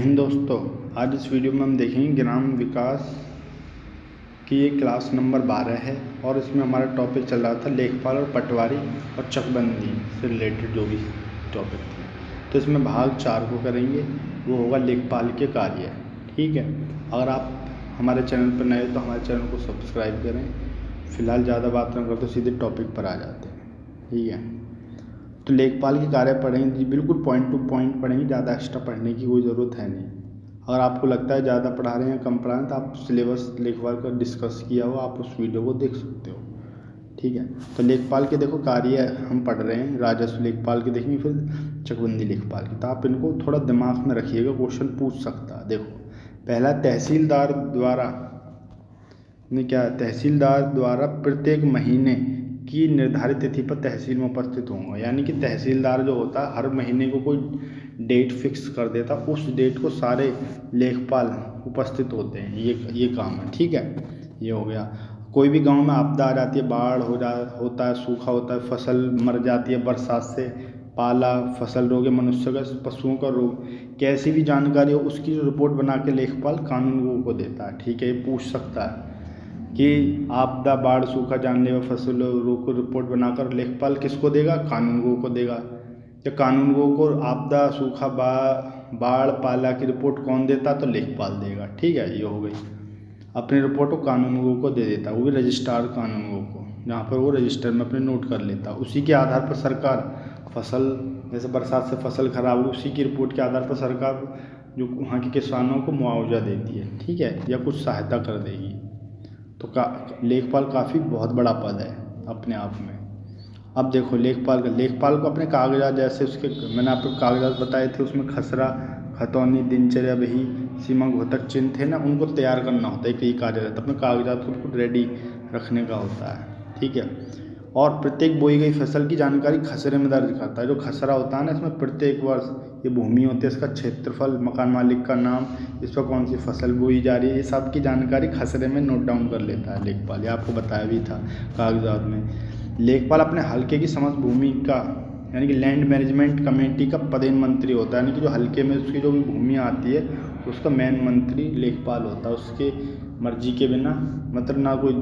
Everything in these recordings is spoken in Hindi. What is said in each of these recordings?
हिंद दोस्तों। आज इस वीडियो में हम देखेंगे ग्राम विकास की ये क्लास नंबर 12 है और इसमें हमारा टॉपिक चल रहा था लेखपाल और पटवारी और चकबंदी से रिलेटेड जो भी टॉपिक थे। तो इसमें भाग 4 को करेंगे, वो होगा लेखपाल के कार्य। ठीक है, अगर आप हमारे चैनल पर नए हो तो हमारे चैनल को सब्सक्राइब करें। फ़िलहाल ज़्यादा बात ना करते सीधे टॉपिक पर आ जाते हैं। ठीक है, तो लेखपाल के कार्य पढ़ेंगे जी, बिल्कुल पॉइंट टू पॉइंट पढ़ेंगे, ज़्यादा एक्स्ट्रा पढ़ने की कोई ज़रूरत है नहीं। अगर आपको लगता है ज़्यादा पढ़ा रहे हैं कम पढ़ा रहे हैं तो आप सिलेबस लेखपाल का डिस्कस किया हो, आप उस वीडियो को देख सकते हो। ठीक है, तो लेखपाल के देखो कार्य हम पढ़ रहे हैं, राजस्व लेखपाल के देखेंगे, फिर चकबंदी लेखपाल की। तो आप इनको थोड़ा दिमाग में रखिएगा, क्वेश्चन पूछ सकता है। देखो, पहला तहसीलदार द्वारा प्रत्येक महीने की निर्धारित तिथि पर तहसील में उपस्थित होंगे। यानी कि तहसीलदार जो होता है हर महीने को कोई डेट फिक्स कर देता, उस डेट को सारे लेखपाल उपस्थित होते हैं। ये काम है। ठीक है, ये हो गया। कोई भी गांव में आपदा आ जाती है, बाढ़ होता है, सूखा होता है, फसल मर जाती है बरसात से, पाला, फसल रोग, मनुष्य का, पशुओं का रोग, कैसी भी जानकारी हो उसकी जो रिपोर्ट बना के लेखपाल कानूनगो को देता है। ठीक है, ये पूछ सकता है कि आपदा, बाढ़, सूखा, जानलेवा फसल रोग को रिपोर्ट बनाकर लेखपाल किसको देगा? कानूनगो को देगा। या कानूनगो को आपदा, सूखा, बाढ़, पाला की रिपोर्ट कौन देता? तो लेखपाल देगा। ठीक है, ये हो गई। अपनी रिपोर्ट को कानूनगो को दे देता, वो भी रजिस्ट्रार कानूनगो को, जहाँ पर वो रजिस्टर में अपने नोट कर लेता। उसी के आधार पर सरकार फसल, जैसे बरसात से फसल खराब हुई, उसी की रिपोर्ट के आधार पर सरकार जो वहाँ के किसानों को मुआवजा देती है। ठीक है, या कुछ सहायता कर देगी। तो लेखपाल काफ़ी बहुत बड़ा पद है अपने आप में। अब देखो लेखपाल को अपने कागजात, जैसे उसके मैंने आपको कागजात बताए थे, उसमें खसरा, खतौनी, दिनचर्या, बही, सीमा, घोतक चिन्ह थे ना, उनको तैयार करना होता है। कई कार्य रहता है, अपने कागजात को रेडी रखने का होता है। ठीक है, और प्रत्येक बोई गई फसल की जानकारी खसरे में दर्ज करता है। जो खसरा होता है ना, इसमें प्रत्येक वर्ष ये भूमि होती है, इसका क्षेत्रफल, मकान मालिक का नाम, इस पर कौन सी फसल बोई जा रही है, ये सब की जानकारी खसरे में नोट डाउन कर लेता है लेखपाल। ये आपको बताया भी था कागजात में। लेखपाल अपने हल्के की समस्त भूमि का, यानी कि लैंड मैनेजमेंट कमेटी का पदेन मंत्री होता है। यानी कि जो हल्के में उसकी जो भी भूमि आती है उसका मेन मंत्री लेखपाल होता है। उसके मर्जी के बिना मतलब ना कोई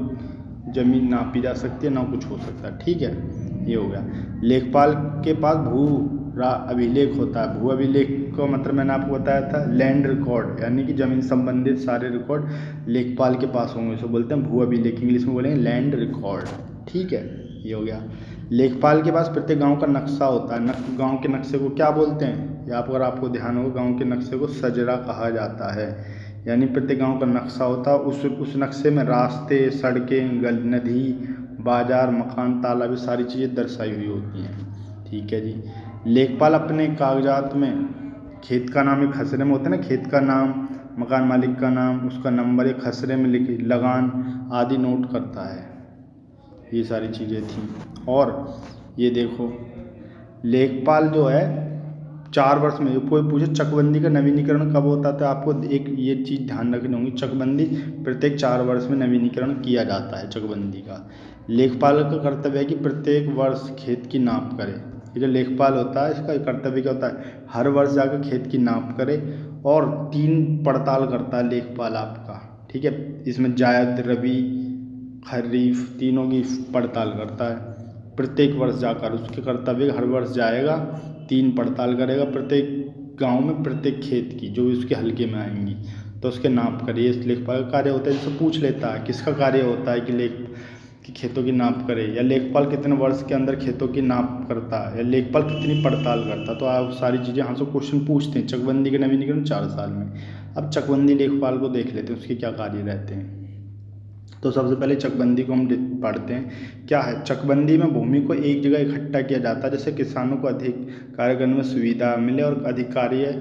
ज़मीन नापी जा सकती है, ना कुछ हो सकता है। ठीक है, ये हो गया। लेखपाल के पास भू अभिलेख होता है। भू अभिलेख का मतलब मैंने आपको बताया था लैंड रिकॉर्ड, यानी कि ज़मीन संबंधित सारे रिकॉर्ड लेखपाल के पास होंगे। इसे बोलते हैं भू अभिलेख, इंग्लिश में बोलेंगे लैंड रिकॉर्ड। ठीक है, ये हो गया। लेखपाल के पास प्रत्येक गांव का नक्शा होता है। गांव के नक्शे को क्या बोलते हैं? या अगर आपको ध्यान हो, गांव के नक्शे को सजरा कहा जाता है। यानी प्रत्येक गांव का नक्शा होता है, उस नक्शे में रास्ते, सड़कें, नदी, बाजार, मकान, तालाब, सारी चीज़ें दर्शाई हुई होती हैं। ठीक है जी। लेखपाल अपने कागजात में खेत का नाम, एक खसरे में होता है ना, खेत का नाम, मकान मालिक का नाम, उसका नंबर एक खसरे में लिखी, लगान आदि नोट करता है। ये सारी चीज़ें थी। और ये देखो, लेखपाल जो है 4 वर्ष में, कोई पूछे चकबंदी का नवीनीकरण कब होता था, आपको एक ये चीज़ ध्यान रखनी होगी, चकबंदी प्रत्येक 4 वर्ष में नवीनीकरण किया जाता है चकबंदी का। लेखपाल का कर्तव्य है कि प्रत्येक वर्ष खेत की नाप करे। ये जो लेखपाल होता है इसका कर्तव्य क्या होता है? हर वर्ष जाकर खेत की नाप करे और 3 पड़ताल करता है लेखपाल आपका। ठीक है, इसमें जायद, रबी, खरीफ तीनों की पड़ताल करता है। प्रत्येक वर्ष जाकर उसके कर्तव्य, हर वर्ष जाएगा, 3 पड़ताल करेगा प्रत्येक गांव में, प्रत्येक खेत की जो भी उसके हल्के में आएंगी, तो उसके नाप करिए। इस लेखपाल का कार्य होता है। जिससे पूछ लेता है किसका कार्य होता है कि खेतों की नाप करे, या लेखपाल कितने वर्ष के अंदर खेतों की नाप करता है, या लेखपाल कितनी पड़ताल करता है। तो आप सारी चीज़ें यहाँ से क्वेश्चन पूछते हैं। चकबंदी के नवीनीकरण 4 साल में। अब चकबंदी लेखपाल को देख लेते हैं, उसके क्या कार्य रहते हैं। तो सबसे पहले चकबंदी को हम पढ़ते हैं। क्या है चकबंदी में? भूमि को एक जगह इकट्ठा किया जाता है, जिससे किसानों को अधिक कार्य करने में सुविधा मिले और अधिक कार्य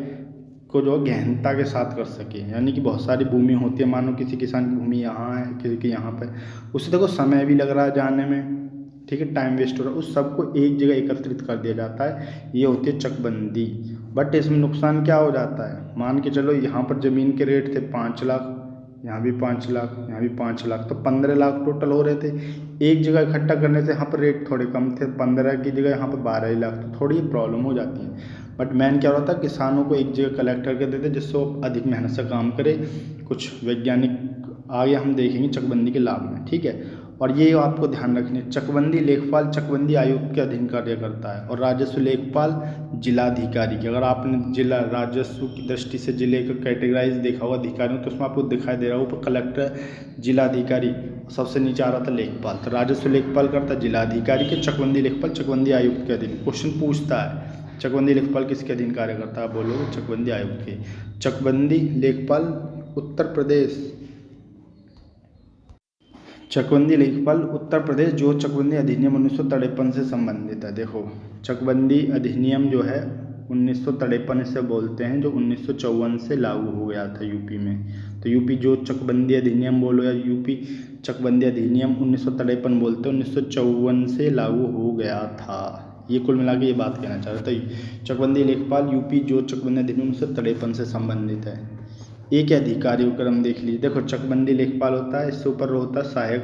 को जो गहनता के साथ कर सके। यानी कि बहुत सारी भूमि होती है, मानो किसी किसान की भूमि यहाँ है, किसी की यहाँ पर, उससे देखो समय भी लग रहा है जाने में। ठीक है, टाइम वेस्ट हो रहा है, उस सबको एक जगह एकत्रित कर दिया जाता है। ये होती है चकबंदी। बट इसमें नुकसान क्या हो जाता है? मान के चलो यहाँ पर ज़मीन के रेट थे 5 लाख, यहाँ भी 5 लाख, यहाँ भी 5 लाख, तो 15 लाख टोटल हो रहे थे। एक जगह इकट्ठा करने से यहाँ पर रेट थोड़े कम थे, 15 की जगह यहाँ पर 12 ही लाख, तो थोड़ी प्रॉब्लम हो जाती है। बट मैन क्या होता है, किसानों को एक जगह कलेक्ट करके देते जिससे वो अधिक मेहनत से काम करे। कुछ वैज्ञानिक आगे हम देखेंगे चकबंदी के लाभ में, ठीक है। और ये आपको ध्यान रखनी है, चकबंदी लेखपाल चकबंदी आयुक्त के अधीन कार्य करता है, और राजस्व लेखपाल जिलाधिकारी के। अगर आपने जिला राजस्व की दृष्टि से जिले का कैटेगराइज देखा होगा अधिकारियों, तो उसमें आपको दिखाई दे रहा होगा ऊपर कलेक्टर, जिलाधिकारी, सबसे नीचे आ रहा था लेखपाल। तो राजस्व लेखपाल करता है जिलाधिकारी के, चकबंदी लेखपाल चकबंदी आयुक्त के अधीन। क्वेश्चन पूछता है चकबंदी लेखपाल किसके अधीन कार्य करता है, आप बोलोगे चकबंदी आयुक्त के। चकबंदी लेखपाल उत्तर प्रदेश, चकबंदी लेखपाल उत्तर प्रदेश जो चकबंदी अधिनियम 1953 से संबंधित है। देखो चकबंदी अधिनियम जो है 1953 से बोलते हैं, जो 1954 से लागू हो गया था यूपी में। तो यूपी जो चकबंदी अधिनियम बोलो या यूपी चकबंदी अधिनियम 1953 बोलते हैं, 1954 से लागू हो गया था। ये कुल मिला के ये बात कहना चाह रहा था। चकबंदी लेखपाल यूपी जो चकबंदी अधिनियम 1953 से संबंधित है। एक अधिकारी क्रम देख लीजिए। देखो चकबंदी लेखपाल होता है, इससे ऊपर होता है सहायक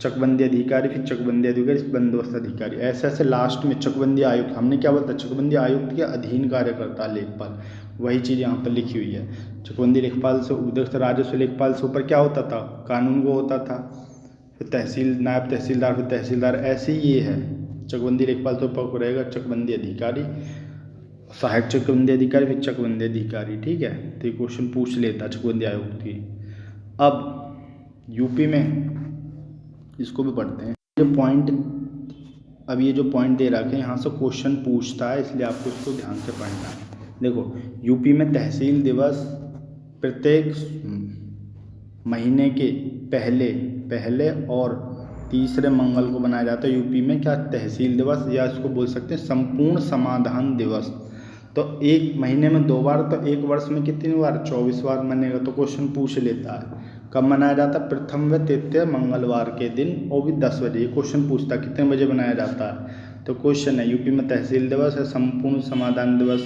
चकबंदी अधिकारी, फिर चकबंदी अधिकारी, बंदोबस्त अधिकारी, ऐसे ऐसे लास्ट में चकबंदी आयुक्त। हमने क्या बोलता है, चकबंदी आयुक्त के अधीन कार्य करता है लेखपाल, वही चीज़ यहाँ पर लिखी हुई है। चकबंदी लेखपाल से उधर राजस्व लेखपाल से ऊपर क्या होता था, कानून वो होता था, फिर तहसील, नायब तहसीलदार, फिर तहसीलदार, ऐसे ही ये है। चकबंदी लेखपाल से ऊपर रहेगा चकबंदी अधिकारी, सहायक चकबंदी अधिकारी, फिर चकबंदी अधिकारी, ठीक है। तो ये क्वेश्चन पूछ लेता चकबंदी आयुक्त की। अब यूपी में इसको भी पढ़ते हैं, जो पॉइंट अब ये जो पॉइंट दे रखे हैं यहाँ से क्वेश्चन पूछता है, इसलिए आपको इसको ध्यान से पढ़ना है। देखो यूपी में तहसील दिवस प्रत्येक महीने के पहले और तीसरे मंगल को मनाया जाता है। यूपी में क्या तहसील दिवस, या इसको बोल सकते हैं संपूर्ण समाधान दिवस। तो एक महीने में 2 बार, तो एक वर्ष में कितनी बार, 24 बार मनेगा। तो क्वेश्चन पूछ लेता है कब मनाया जाता है, प्रथम व तृतीय मंगलवार के दिन, और भी 10 बजे। ये क्वेश्चन पूछता है कितने बजे मनाया जाता है। तो क्वेश्चन है यूपी में तहसील दिवस है संपूर्ण समाधान दिवस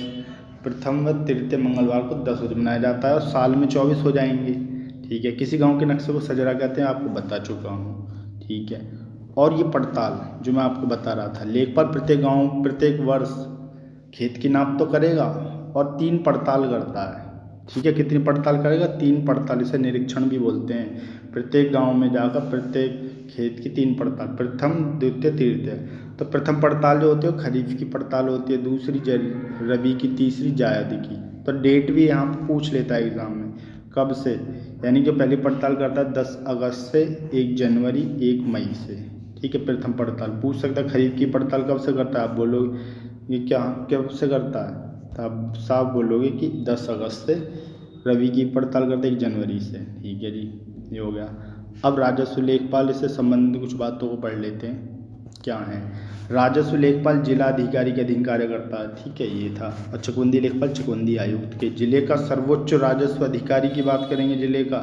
प्रथम व तृतीय मंगलवार को 10 बजे मनाया जाता है, और साल में 24 हो जाएंगे, ठीक है। किसी गाँव के नक्शे को सजरा कहते हैं, आपको बता चुका हूँ, ठीक है। और ये पड़ताल जो मैं आपको बता रहा था, लेखपाल प्रत्येक गाँव प्रत्येक वर्ष खेत की नाप तो करेगा और 3 पड़ताल करता है, ठीक है। कितनी पड़ताल करेगा, 3 पड़ताल, इसे निरीक्षण भी बोलते हैं। प्रत्येक गांव में जाकर प्रत्येक खेत की 3 पड़ताल, प्रथम द्वितीय तृतीय। तो प्रथम पड़ताल जो होती है वो खरीफ की पड़ताल होती है, दूसरी रबी की, तीसरी जायद की। तो डेट भी यहाँ पर पूछ लेता है एग्जाम में, कब से, यानी कि पहली पड़ताल करता है 10 अगस्त से 1 जनवरी 1 मई से, ठीक है। प्रथम पड़ताल पूछ सकता है। खरीफ की पड़ताल कब से करता है, आप बोलोगे ये क्या कब से करता है, तो आप साफ बोलोगे कि 10 अगस्त से। रवि की पड़ताल करते 1 जनवरी से, ठीक है जी, ये हो गया। अब राजस्व लेखपाल, इससे संबंधित कुछ बातों को पढ़ लेते हैं क्या है। राजस्व लेखपाल जिलाधिकारी के अधीन कार्य करता है, ठीक है, ये था। और चकबंदी लेखपाल चकबंदी आयुक्त के। जिले का सर्वोच्च राजस्व अधिकारी की बात करेंगे जिले का,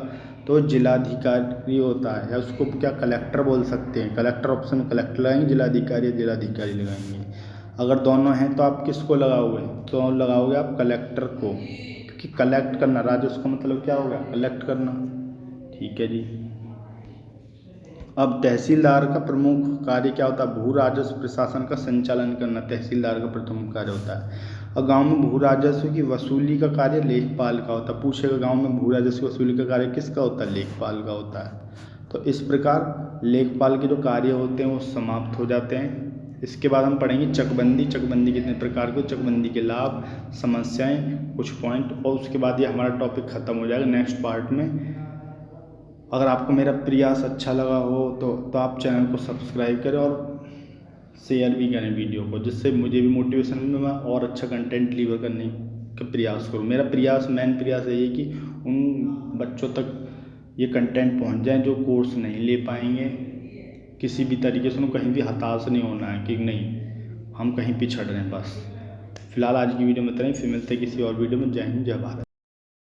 तो जिलाधिकारी होता है, या उसको क्या कलेक्टर बोल सकते हैं। कलेक्टर ऑप्शन में कलेक्टर लगाएंगे, जिलाधिकारी या जिलाधिकारी लगाएंगे। अगर दोनों हैं तो आप किसको लगाओगे, तो लगाओगे आप कलेक्टर को, क्योंकि कलेक्ट करना, राजस्व का मतलब क्या होगा, कलेक्ट करना, ठीक है जी। अब तहसीलदार का प्रमुख कार्य क्या होता है, भू राजस्व प्रशासन का संचालन करना तहसीलदार का प्रमुख कार्य होता है। और गांव में भू राजस्व की वसूली का कार्य लेखपाल का होता है। पूछेगा गांव में भू राजस्व की वसूली का कार्य किसका होता है, लेखपाल का होता है। तो इस प्रकार लेखपाल के जो कार्य होते हैं वो समाप्त हो जाते हैं। इसके बाद हम पढ़ेंगे चकबंदी। चकबंदी कितने प्रकार के, चकबंदी के लाभ, समस्याएं, कुछ पॉइंट, और उसके बाद ये हमारा टॉपिक ख़त्म हो जाएगा नेक्स्ट पार्ट में। अगर आपको मेरा प्रयास अच्छा लगा हो तो आप चैनल को सब्सक्राइब करें और शेयर भी करें वीडियो को, जिससे मुझे भी मोटिवेशन मिले, मैं और अच्छा कंटेंट डिलीवर करने का प्रयास करूँ। मेरा प्रयास, मेन प्रयास यही है कि उन बच्चों तक ये कंटेंट पहुंच जाए जो कोर्स नहीं ले पाएंगे। किसी भी तरीके से उनको कहीं भी हताश नहीं होना है कि नहीं हम कहीं पिछड़ रहे हैं। बस फिलहाल आज की वीडियो में इतना ही, फिर मिलते हैं किसी और वीडियो में। जय हिंद, जय भारत।